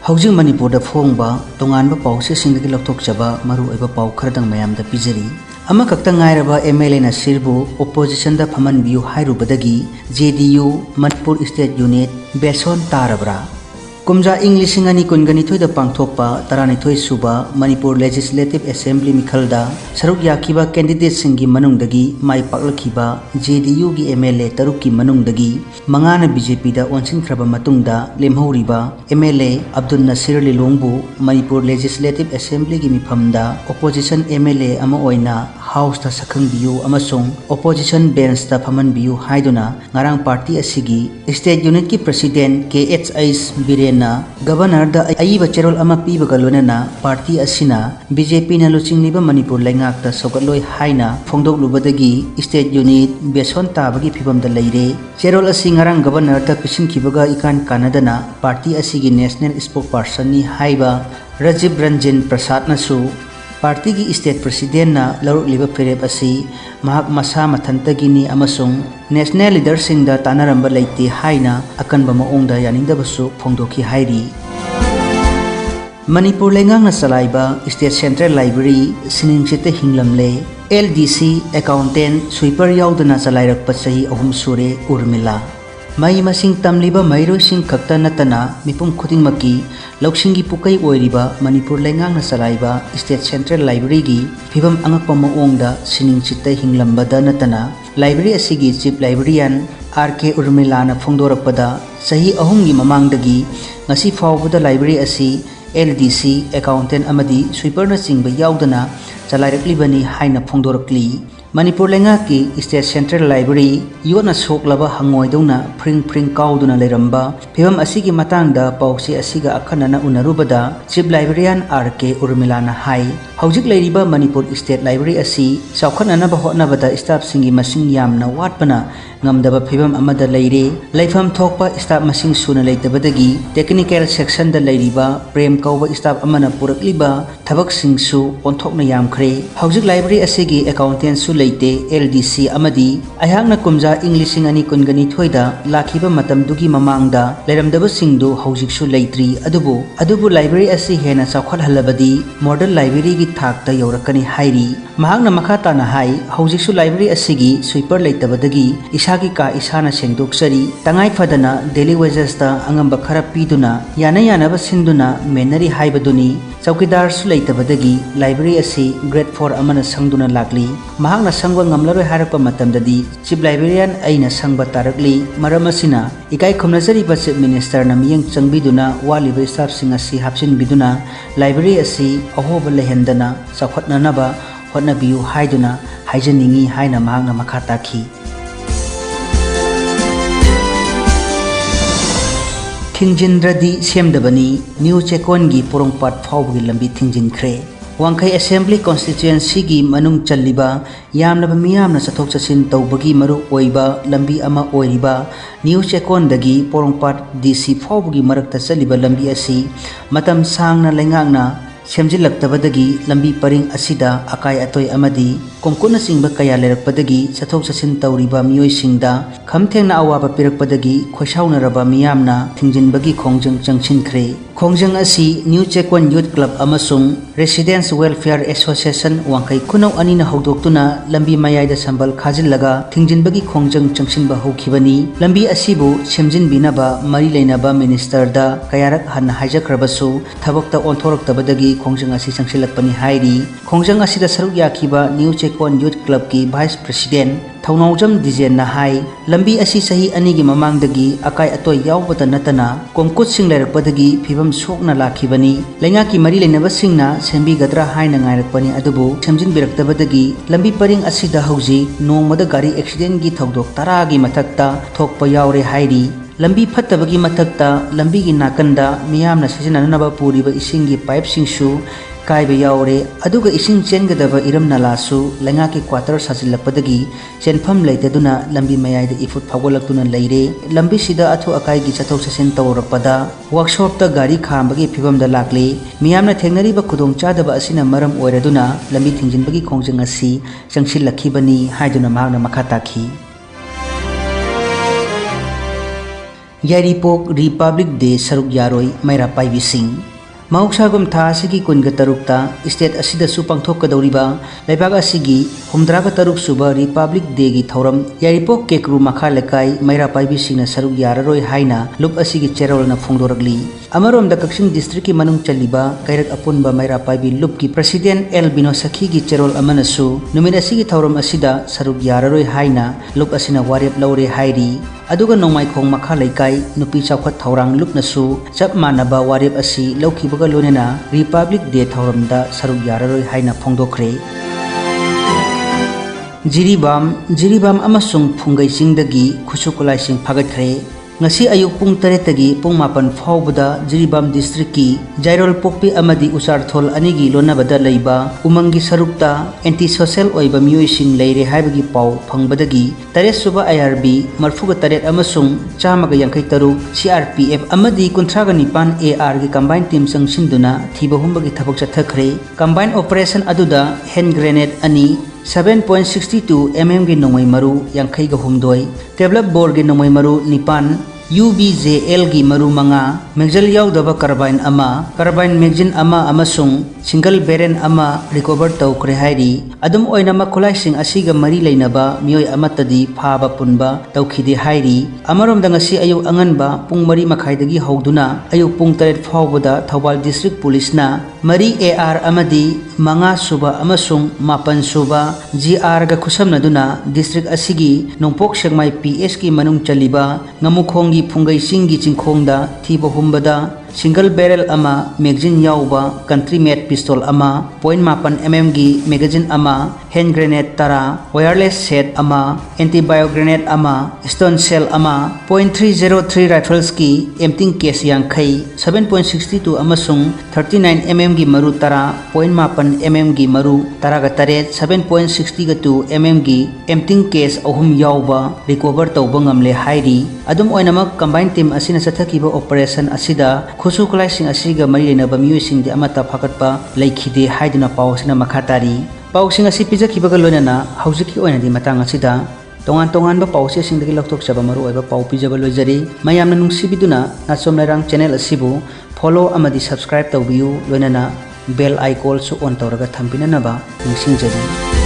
हौजिक मणिपुर फोंबा तोंगानबा पाउसेसिंदगी लौथोकचबा मरुओइबा पाउ खरदंग मयामदा पिजरी अमा खक्ता ngairaba MLA na sirbu opposition da phamanbiu hairubadagi JDU Manipur State Unit Beson Tarabra Kumja English ngani kungani thoi da pangthokpa tarani thoi suba Manipur Legislative Assembly mikhalda saruk yakiba candidate singi manungdagi mai paklakhiba JDU gi MLA taruk ki manungdagi mangana BJP da onsin khraba matungda lemhoriba MLA Abdul Nasir Lilongbu Manipur Legislative Assembly gi mifamda opposition MLA ama oina House ta sakhang biu amasung opposition bench ta phaman biu haiduna ngarang party asigi state unit ki president KHS Birena governor da aiba cherol ama piba galona party asina BJP na luchingniba Manipur lengak ta sogatloi haina phongdok lubadagi state unit beson tabagi phibam da leire cherol asi ngarang governor ta pisin khibaga ikan kanadana party asigi national spokesperson ni haiba Rajiv Ranjan Prasad nasu Parti ki state president na laruk liba fereb asi mahak masa mathantagini amasung national leader sing da tanaramba leite haina akan ba maong da yaninda basu phongdoki hairi Manipur lengang na salaiba state central library siningchite hinglamle LDC accountant sweeper yaudana salairak pasahi ahum sure urmila Mai masing tamliba mairo sing khakta natana mipum khuting maki lausingi pukai oiriba Manipur lengang na salaiba state central library gi phibam angakpa maongda sining chitai hinglambada natana library asigi chief librarian RK Urmila na phongdorakpada sahi ahumgi mamangdagi ngasi fawbada library asi LDC accountant amadi sweeper na singba yaudana chalairakli haina phongdorakli Manipur lenga ki state central library yona soklaba hangoidona pring kauduna leramba phibam asigi matangda pause asiga akhanana unarubada chief librarian RK Urmila na hai haujik leiriba Manipur state library asi saukhanana ba hotnabada staff singi masing yamna watpana ngamdaba phibam amada leire leifam thokpa staff masing suna leitabadagi technical section da leiriba prem kauba staff amana purakliba thabak singsu onthokna yamkhre haujik library asigi accountant su leite LDC amadi ayhangna kumja English ngani kungani thoida lakhiba matamdugi mamangda leramdaba singdu haujiksu leitri adubu library asi hena sakhwat halabadi model library gi thakta yorakani hairi mahangna makhata na hai haujiksu library asigi sweeper leitabadagi isagi ka isana sengdoksari tangai fadana daily wages ta angamba khara piduna yana ba sinduna menari haibaduni chaukidar su leitabadagi library asi grade 4 amana sangduna lakli mahangna sangwa ngamlaroi harakpa matamdadi chief librarian aina sangba tarakli maram asina ikai khomnajari ba chief minister na miyang changbiduna waliba staff sing asi hapsin biduna library asi ahoba lehendana sakhotnanaba hotnabiu haiduna haijaningi haina mahangna makhata khi Thingjindradi semdabani New Chekon gi porongpat phawgi lambi thingjinkhre Wangkai Assembly Constituency gi manung challiba yamnaba miyamna sathok chasin tawbagi maru oiba lambi ama oiriba New Chekon dagi porongpat DC phawgi marakta chaliba lambi asi matam sangna lengangna semjilaktabadagi lambi paring asida akai atoi amadi komkuna singba kaya lerakpadagi sathok chasin tawriba miyoi singda khamthengna awaba pirakpadagi khoisaunaraba miyamna thingjinbagi khongjang changsinkhre khongjang asi New Chekon Youth Club amasung Residents Welfare Association wangkai kunau anina haudoktuna lambi mayai da sambal khajillaga thingjinbagi khongjang changsinba hokhibani lambi asibu semjinbinaba mari leinaba minister da kayarak hanna haijakrabasu thabakta onthoraktabadagi khongjang asi changsilakpani hairi khongjang asida saruk yakiba New Chekon Youth Club ki Vice President Thaunaujam Dijen na hai lambi asi sahi ani gi mamangdagi akai atoi yaubata natana komkut sing lerakpadagi phibam sokna lakhibani lenga ki mari leinaba singna sembi gadra haina ngairakpani adubu semjin biraktabadagi lambi paring asida hauji nongmada gari accident gi thaudok tara gi mathakta thokpa yaure hairi lambi phattabagi mathakta lambi gi nakanda miyamna sijinanaba puriba isingi pipe singsu kaiba yaure aduga ising chengadaba iram nalasu lenga ki quarter sajilakpadagi chenpham leitaduna lambi mayai da ifut phagolaktuna leire lambi sida athu akai gi chathok chasin tawrapada workshop ta gari khambagi phibam da lakle miyamna thengnari ba khudong chadaba asina maram oiraduna lambi thingjinbagi khongjang asi changsil lakhibani haiduna magna makha takhi यारीपोक republic day सरुक यारोई मैरा पाइबी सिंह महौसागुम था असिगी कुनगा तरुकता state असिदसु पांथोकदौरिबा लेबाग असिगी हुमद्रागा तरुक सुबा Republic day गी थौरम यारीपोक केक्रू मखा लेकाई मैरा पाइबी सिंहना सरुक याररोई हाइना loop असिगी चेरोलना फोंदोरगली अमरोमदा Kakching district की मनुंग चलिबा कैरक अपुनबा मैरा पाइबी loop की प्रेसिडेंट एल बिनो सखी की चेरोल अमनसु नुमित असिगी थौरम असिदा सरुक याररोई हाइना लुप असिना वारेप लौरे हाइरी अदुगा नोंमाइखोंग मखा लेकाई नुपी चावखत थौरांग लुपनसु चप मानबा वारेप असि लौखिबगा लोनेना रिपब्लिक डे थौरमदा सरुक याररोई हाइना फोंदोखरे Jiribam अमसुंग फुंगैसिंगदगी खुसुकुलाइसिंग फागतखरे ngasi ayuk pung taretagi pung mapan faubada Jiribam district ki Jairol Pokpi amadi Usarthol anigi lonabada leiba umangi sarukta anti social oiba miyuising leire haibagi pau phangbadagi taret suba IRB marfuga taret amasung chamaga yangkai taruk CRPF amadi kuntraga nipan AR gi combined team sangsinduna thiba humbagi thabak chathakre combined operation aduda hand grenade ani 7.62 mm gi nongoi maru yangkai ga humdoi tablet board gi nongoi maru nipan UBJL gi maru manga magzal yaudaba carbine magazine ama amasung single barrel ama recover tawkre hairi adum oinama khulaising asiga mari leinaba mioi amatadi phaba punba tawkhide hairi amarom dangasi ayu anganba pung mari makhai dagi hauduna ayu pung taret phawbada Thawbal district police na mari AR amadi manga suba amasung mapan suba GR ga khusamnaduna district asigi nongpok sengmai PS ki manung chaliba ngamukhongi fungai singi chingkhongda thiba humbada single barrel ama magazine yauba country made pistol ama .8 mm gi magazine ama hand grenade tara wireless set ama anti bio grenade ama stone shell ama .303 rifles ki emptying case yangkhai 7.62 amasung 39 mm gi maru tara .8 mm gi maru tara ga taret 7.62 mm gi emptying case ahum yauba recover tawba ngamle hairi adum oinamak combined team asina sathakiba operation asida खुसु खुलाइसिंग असिगा मरी लेनबा मियुसिंग दि अमता फाकटपा लेखिदे हाइदुना पाउसिना मखातारी पाउसिंग असि पिजखिबगा लोनना हौजिकी ओइनादि मतंग असिदा तोंगान पाउसे सिंगदि लौथोकचबा मरु ओइबा पाउ पिजबा लोजरी मयामना नुंसिबिदुना नासोम लाइरांग चैनल असिबु फॉलो अमदि सब्सक्राइब तौबियु लोनना बेल आइकॉन सु ऑन तौरगा थंबिननबा निंसिंजरी।